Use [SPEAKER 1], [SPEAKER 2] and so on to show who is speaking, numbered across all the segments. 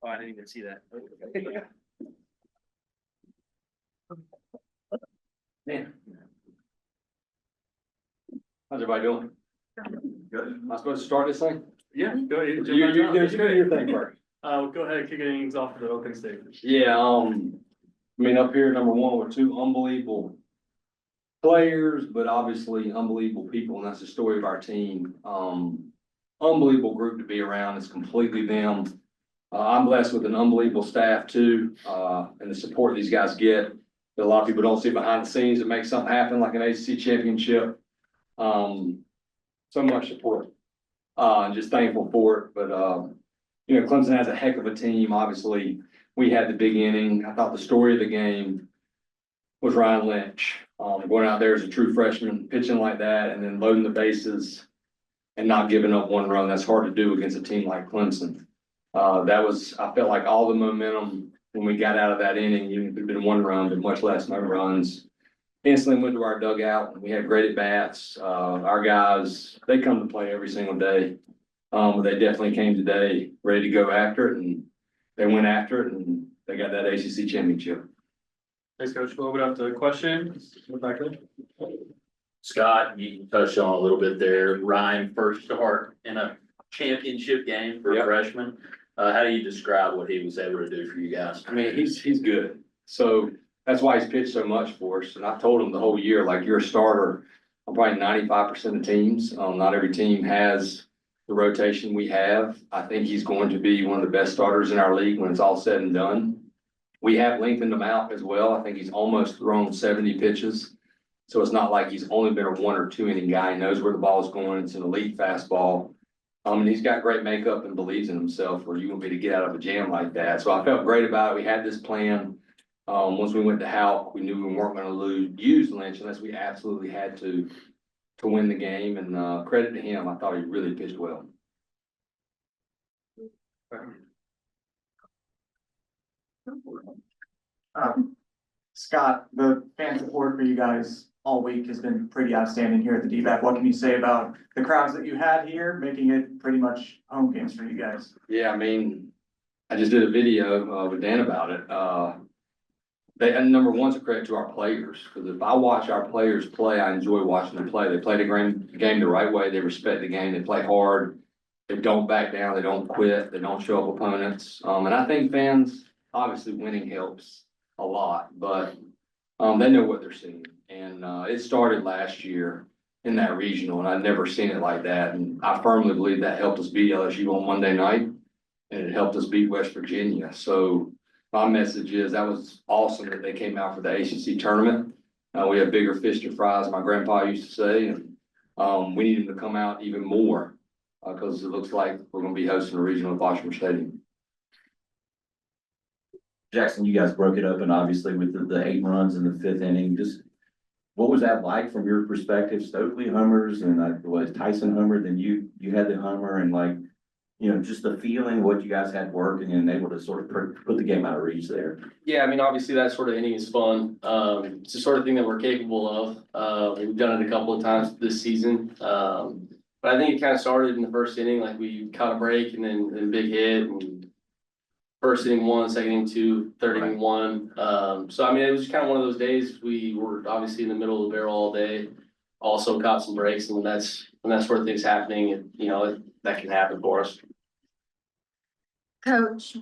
[SPEAKER 1] Oh, I didn't even see that. Man. How's everybody doing? Good. Am I supposed to start this thing?
[SPEAKER 2] Yeah, go ahead.
[SPEAKER 1] You do your thing first.
[SPEAKER 2] Go ahead and kick innings off for the opening statement.
[SPEAKER 1] Yeah, I mean, up here, number one, with two unbelievable players, but obviously unbelievable people, and that's the story of our team. Unbelievable group to be around. It's completely them. I'm blessed with an unbelievable staff too, and the support these guys get. That a lot of people don't see behind the scenes that makes something happen, like an ACC championship. So much support. And just thankful for it. But you know, Clemson has a heck of a team. Obviously, we had the big inning. I thought the story of the game was Ryan Lynch. Going out there as a true freshman, pitching like that, and then loading the bases and not giving up one run. That's hard to do against a team like Clemson. I felt like all the momentum when we got out of that inning, even if it had been one run, but much less no runs. Instantly went to our dugout. We had great at bats. Our guys, they come to play every single day. But they definitely came today ready to go after it, and they went after it, and they got that ACC championship.
[SPEAKER 2] Thanks, Coach. We'll open up to questions. Back there.
[SPEAKER 3] Scott, you touched on a little bit there. Ryan, first start in a championship game for a
[SPEAKER 1] Yep.
[SPEAKER 3] freshman. How do you describe what he was able to do for you guys?
[SPEAKER 1] I mean, he's good. So that's why he's pitched so much for us. And I told him the whole year, like, you're a starter on probably 95% of teams. Not every team has the rotation we have. I think he's going to be one of the best starters in our league when it's all said and done. We have lengthened him out as well. I think he's almost thrown 70 pitches. So it's not like he's only been a 1 or 2 inning guy. He knows where the ball is going. It's an elite fastball. And he's got great makeup and believes in himself, where you want me to get out of a jam like that. So I felt great about it. We had this plan. Once we went to Houck, we knew we weren't going to use Lynch unless we absolutely had to win the game. And credit to him, I thought he really pitched well.
[SPEAKER 4] Scott, the fan support for you guys all week has been pretty outstanding here at the DBAC. What can you say about the crowds that you had here, making it pretty much home games for you guys?
[SPEAKER 1] Yeah, I mean, I just did a video with Dan about it. And number one's a credit to our players, because if I watch our players play, I enjoy watching them play. They play the game the right way. They respect the game. They play hard. They don't back down. They don't quit. They don't show up opponents. And I think fans, obviously winning helps a lot, but they know what they're seeing. And it started last year in that regional, and I'd never seen it like that. And I firmly believe that helped us beat LSU on Monday night, and it helped us beat West Virginia. So my message is that was awesome that they came out for the ACC tournament. We have bigger fish to fry, as my grandpa used to say, and we need them to come out even more because it looks like we're going to be hosting a regional at Washington Stadium.
[SPEAKER 5] Jackson, you guys broke it up, and obviously with the 8 runs in the 5th inning, just what was that like from your perspective? Stokely homers, and was Tyson homer, then you had the homer, and like, you know, just the feeling what you guys had working and able to sort of put the game out of reach there.
[SPEAKER 6] Yeah, I mean, obviously that sort of inning is fun. It's the sort of thing that we're capable of. We've done it a couple of times this season. But I think it kind of started in the first inning, like we caught a break and then big hit, and first inning 1, second inning 2, third inning 1. So I mean, it was kind of one of those days. We were obviously in the middle of the barrel all day. Also caught some breaks, and when that sort of thing's happening, you know, that can happen for us.
[SPEAKER 7] Coach,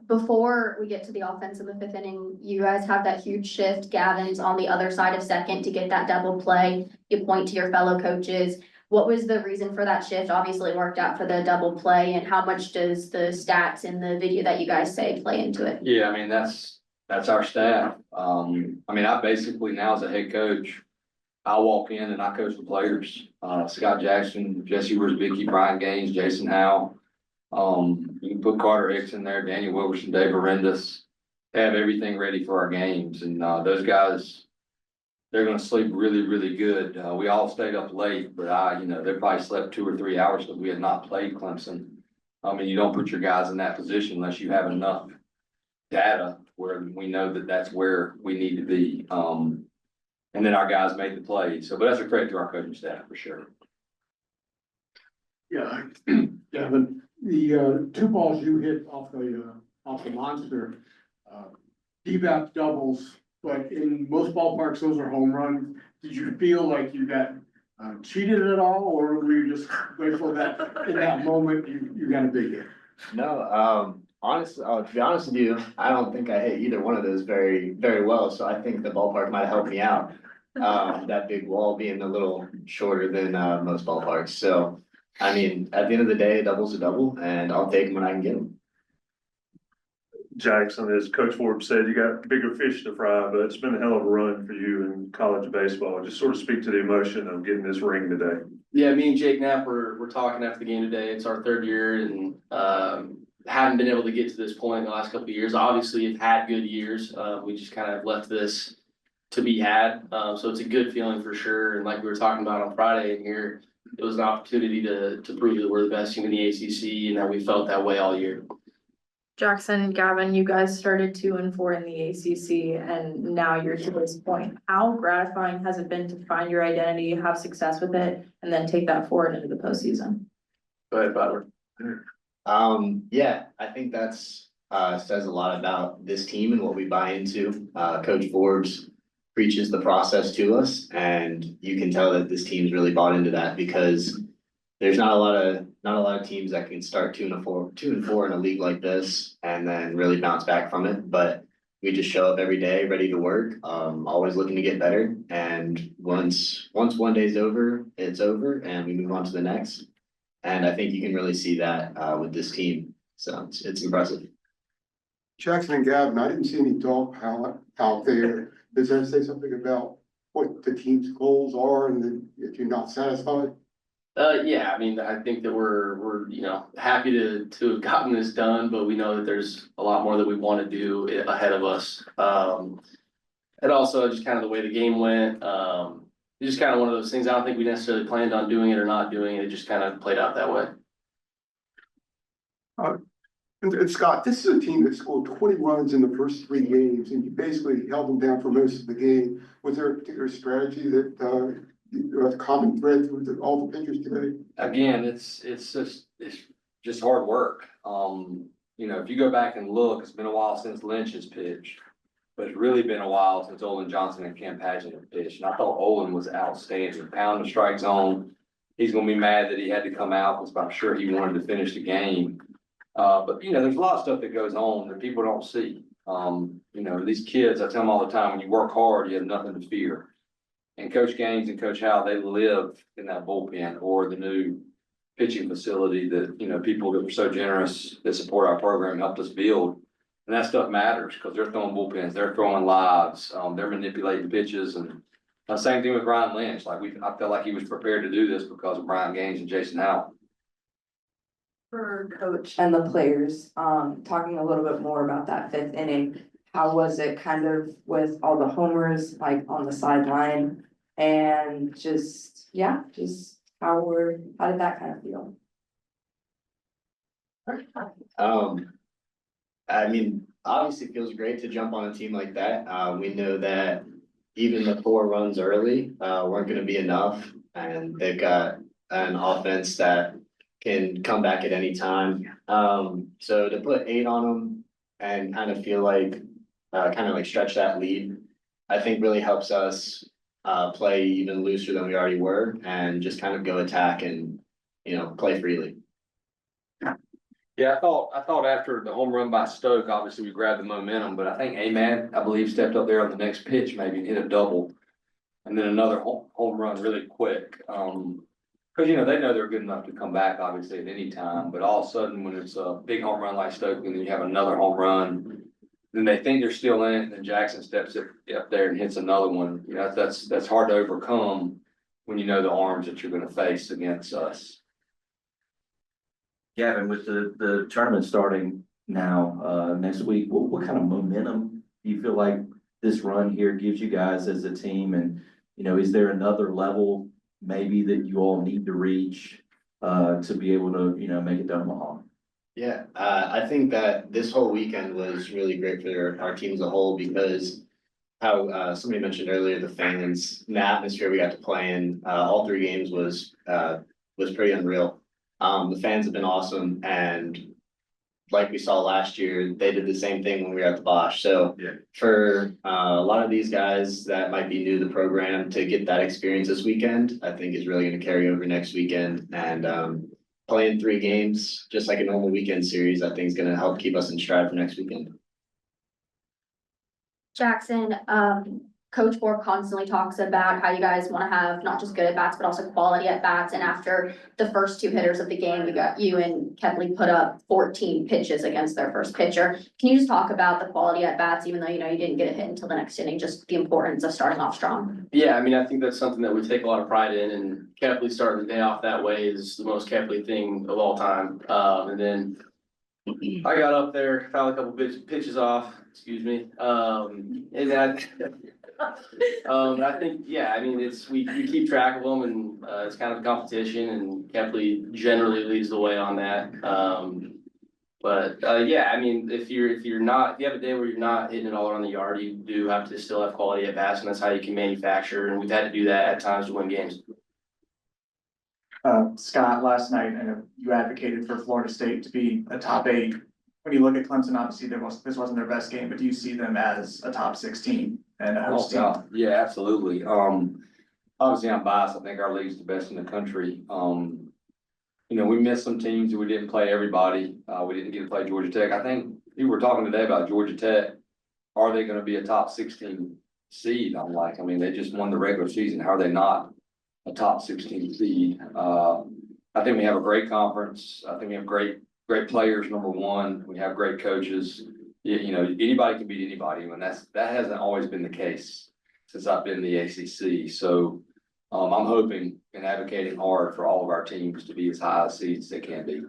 [SPEAKER 7] before we get to the offense in the 5th inning, you guys have that huge shift. Gavin's on the other side of second to get that double play. You point to your fellow coaches. What was the reason for that shift? Obviously, it worked out for the double play, and how much does the stats in the video that you guys say play into it?
[SPEAKER 1] Yeah, I mean, that's our staff. I mean, I basically now as a head coach, I walk in and I coach the players. Scott Jackson, Jesse Rusbicki, Brian Gaines, Jason Howe. You can put Carter Hicks in there, Daniel Wilkerson, Dave Arendis. They have everything ready for our games, and those guys, they're going to sleep really, really good. We all stayed up late, but they probably slept 2 or 3 hours because we had not played Clemson. I mean, you don't put your guys in that position unless you have enough data where we know that that's where we need to be. And then our guys made the play. So, but that's a credit to our coaching staff for sure.
[SPEAKER 8] Yeah, Gavin, the 2 balls you hit off the off the monster. DBAP doubles, but in most ballparks, those are home runs. Did you feel like you got cheated at all, or were you just grateful that in that moment you got a big hit?
[SPEAKER 9] No, honestly, to be honest with you, I don't think I hit either one of those very, very well, so I think the ballpark might have helped me out. That big wall being a little shorter than, most ballparks, so, I mean, at the end of the day, a double's a double, and I'll take them when I can get them.
[SPEAKER 10] Jackson, as Coach Forbes said, you got bigger fish to fry, but it's been a hell of a run for you in college baseball. Just sort of speak to the emotion of getting this ring today.
[SPEAKER 6] Yeah, me and Jake Knapp we're talking after the game today. It's our third year and haven't been able to get to this point in the last couple of years. Obviously, have had good years. We just kind of left this to be had. So it's a good feeling for sure. And like we were talking about on Friday in here, it was an opportunity to prove that we're the best team in the ACC and that we felt that way all year.
[SPEAKER 11] Jackson and Gavin, you guys started 2-4 in the ACC and now you're to this point. How gratifying has it been to find your identity, have success with it, and then take that forward into the postseason?
[SPEAKER 6] Go ahead, Butler.
[SPEAKER 9] Yeah, I think that's, says a lot about this team and what we buy into. Coach Forbes preaches the process to us, and you can tell that this team's really bought into that because there's not a lot of teams that can start 2-4 in a league like this and then really bounce back from it. But we just show up every day, ready to work, always looking to get better. And once one day's over, it's over and we move on to the next. And I think you can really see that with this team. So it's impressive.
[SPEAKER 12] Jackson and Gavin, I didn't see any dog palette out there. Does that say something about what the team's goals are and then if you're not satisfied?
[SPEAKER 6] Yeah, I mean, I think that we're happy to have gotten this done, but we know that there's a lot more that we want to do ahead of us. And also just kind of the way the game went, it's just kind of one of those things. I don't think we necessarily planned on doing it or not doing it. It just kind of played out that way.
[SPEAKER 12] And Scott, this is a team that scored 20 runs in the first 3 games and you basically held them down for most of the game. Was there a particular strategy that a common thread through all the pitchers today?
[SPEAKER 1] Again, it's just hard work. If you go back and look, it's been a while since Lynch has pitched. But it's really been a while since Olin Johnson and Cam Paget have pitched. And I thought Olin was outstanding. Pound the strike zone. He's gonna be mad that he had to come out because I'm sure he wanted to finish the game. But there's a lot of stuff that goes on that people don't see. These kids, I tell them all the time, when you work hard, you have nothing to fear. And Coach Gaines and Coach Howell, they live in that bullpen or the new pitching facility that, people that were so generous that support our program helped us build. And that stuff matters because they're throwing bullpens, they're throwing lives, they're manipulating pitches. And same thing with Brian Lynch. I felt like he was prepared to do this because of Brian Gaines and Jason Howell.
[SPEAKER 13] For coach and the players, talking a little bit more about that 5th inning, how was it kind of with all the homers like on the sideline and just how did that kind of feel?
[SPEAKER 9] I mean, obviously it feels great to jump on a team like that. We know that even the 4 runs early, weren't gonna be enough. And they've got an offense that can come back at any time. So to put 8 on them and kind of feel like, stretch that lead, I think really helps us play even looser than we already were and just kind of go attack and, play freely.
[SPEAKER 1] Yeah, I thought after the home run by Stoke, obviously we grabbed the momentum, but I think Ahmad, I believe, stepped up there on the next pitch, maybe and hit a double. And then another home run really quick. Cause they know they're good enough to come back obviously at any time, but all of a sudden when it's a big home run like Stoke and then you have another home run, then they think they're still in it and then Jackson steps up there and hits another one. That's hard to overcome when you know the arms that you're gonna face against us.
[SPEAKER 5] Gavin, with the tournament starting now, next week, what kind of momentum do you feel like this run here gives you guys as a team? And, is there another level maybe that you all need to reach to be able to, make it to Omaha?
[SPEAKER 9] Yeah, I think that this whole weekend was really great for our team as a whole because how somebody mentioned earlier, the fans, and the atmosphere we got to play in, all 3 games was pretty unreal. The fans have been awesome and like we saw last year, they did the same thing when we were at the Bosch, so.
[SPEAKER 10] Yeah.
[SPEAKER 9] For a lot of these guys that might be new to the program to get that experience this weekend, I think is really gonna carry over next weekend and playing 3 games, just like a normal weekend series, I think is gonna help keep us in stride for next weekend.
[SPEAKER 7] Jackson, Coach Borg constantly talks about how you guys wanna have not just good at bats, but also quality at bats. And after the first 2 hitters of the game, you and Kepley put up 14 pitches against their first pitcher. Can you just talk about the quality at bats, even though you know you didn't get a hit until the next inning, just the importance of starting off strong?
[SPEAKER 6] Yeah, I mean, I think that's something that we take a lot of pride in, and Kepley starting the day off that way is the most Kepley thing of all time. And then I got up there, fouled a couple pitches off, excuse me, and that. I think, yeah, I mean, we keep track of them and, it's kind of a competition and Kepley generally leads the way on that. Yeah, I mean, if you have a day where you're not hitting it all around the yard, you do have to still have quality at bats, and that's how you can manufacture, and we've had to do that at times to win games.
[SPEAKER 4] Scott, last night, I know you advocated for Florida State to be a top 8. When you look at Clemson, obviously this wasn't their best game, but do you see them as a top 16 and a host team?
[SPEAKER 1] Yeah, absolutely. Obviously I'm biased. I think our league's the best in the country. You know, we missed some teams. We didn't play everybody. We didn't get to play Georgia Tech. I think people were talking today about Georgia Tech. Are they gonna be a top 16 seed? I'm like, I mean, they just won the regular season. How are they not a top 16 seed? I think we have a great conference. I think we have great players, number one. We have great coaches. You know, anybody can beat anybody, and that hasn't always been the case since I've been in the ACC. So I'm hoping and advocating hard for all of our teams to be as high as seeds they can be.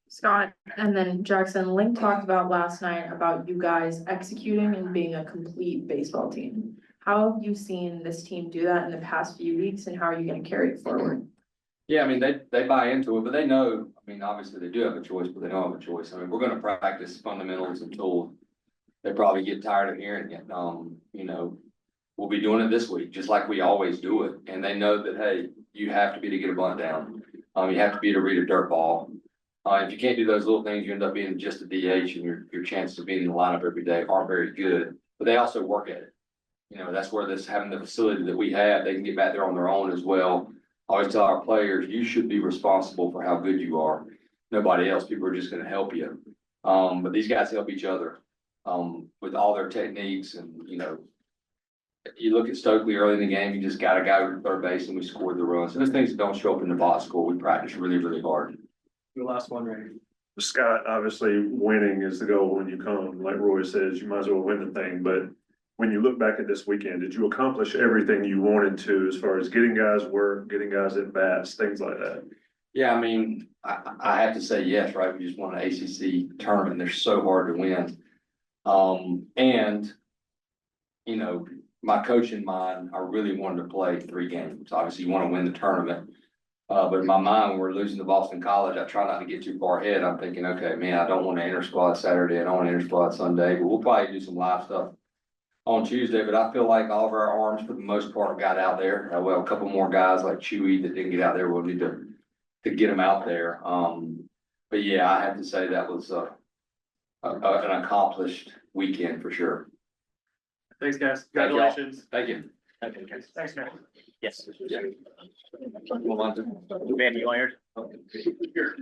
[SPEAKER 11] Scott, and then Jackson, Link talked about last night about you guys executing and being a complete baseball team. How have you seen this team do that in the past few weeks, and how are you gonna carry it forward?
[SPEAKER 1] Yeah, I mean, they buy into it, but they know, I mean, obviously they do have a choice, but they don't have a choice. I mean, we're gonna practice fundamentals until they probably get tired of hearing it. You know, we'll be doing it this week, just like we always do it. And they know that, hey, you have to be to get a bunt down. You have to be to read a dirt ball. If you can't do those little things, you end up being just a DH, and your chances of being in the lineup every day aren't very good, but they also work at it. You know, that's where having the facility that we have, they can get back there on their own as well. I always tell our players, you should be responsible for how good you are. Nobody else. People are just gonna help you. But these guys help each other, with all their techniques and, you know, you look at Stokely early in the game, you just got a guy with third base and we scored the run. So those things that don't show up in the box score, we practice really, really hard.
[SPEAKER 2] The last one, right?
[SPEAKER 10] Scott, obviously winning is the goal when you come. Like Roy says, you might as well win the thing, but when you look back at this weekend, did you accomplish everything you wanted to as far as getting guys work, getting guys at bats, things like that?
[SPEAKER 1] Yeah, I mean, I have to say yes, right? We just won an ACC tournament. They're so hard to win. And, you know, my coaching mind, I really wanted to play 3 games. Obviously, you want to win the tournament. But in my mind, when we're losing to Boston College, I try not to get too far ahead. I'm thinking, okay, man, I don't want to enter squad Saturday. I don't want to enter squad Sunday, but we'll probably do some live stuff on Tuesday. But I feel like all of our arms, for the most part, got out there. Well, a couple more guys like Chewy that didn't get out there, we'll need to get them out there. But yeah, I have to say that was an accomplished weekend for sure.
[SPEAKER 2] Thanks, guys.
[SPEAKER 1] Thank y'all.
[SPEAKER 2] Congratulations.
[SPEAKER 1] Thank you.
[SPEAKER 2] Thanks, man.
[SPEAKER 3] Yes.
[SPEAKER 1] Move on to-
[SPEAKER 3] Van, you want yours?